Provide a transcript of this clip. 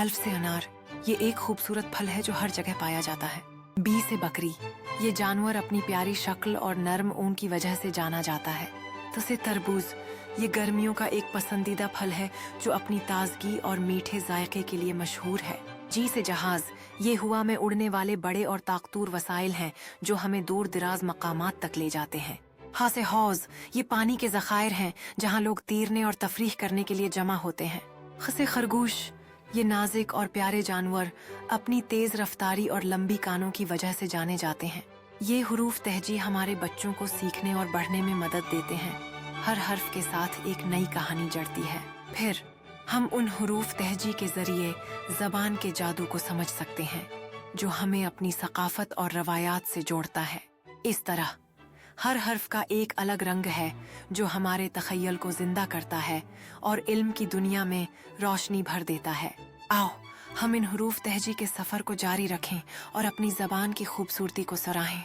अल्फ से अनार, ये एक खूबसूरत फल है जो हर जगह पाया जाता है। बी से बकरी, ये जानवर अपनी प्यारी शक्ल और नरम ऊन की वजह से जाना जाता है। तो से तरबूज, ये गर्मियों का एक पसंदीदा फल है जो अपनी ताजगी और मीठे जायके के लिए मशहूर है। जी से जहाज, ये हवा में उड़ने वाले बड़े और ताकतवर वसाइल हैं जो हमें दूर दराज मकामात तक ले जाते हैं। हाँ से हौज, ये पानी के ज़खायर हैं जहाँ लोग तैरने और तफरीह करने के लिए जमा होते हैं। ख से खरगोश, ये नाजुक और प्यारे जानवर अपनी तेज रफ्तारी और लंबी कानों की वजह से जाने जाते हैं। ये हुरूफ तहजी हमारे बच्चों को सीखने और बढ़ने में मदद देते हैं। हर हर्फ के साथ एक नई कहानी जड़ती है। फिर हम उन हुरूफ तहजी के जरिए जबान के जादू को समझ सकते हैं जो हमें अपनी सकाफत और रवायात से जोड़ता है। इस तरह हर हर्फ का एक अलग रंग है जो हमारे तखय्युल को जिंदा करता है और इल्म की दुनिया में रोशनी भर देता है। आओ हम इन हुरूफ तहजी के सफर को जारी रखें और अपनी जबान की खूबसूरती को सराहें।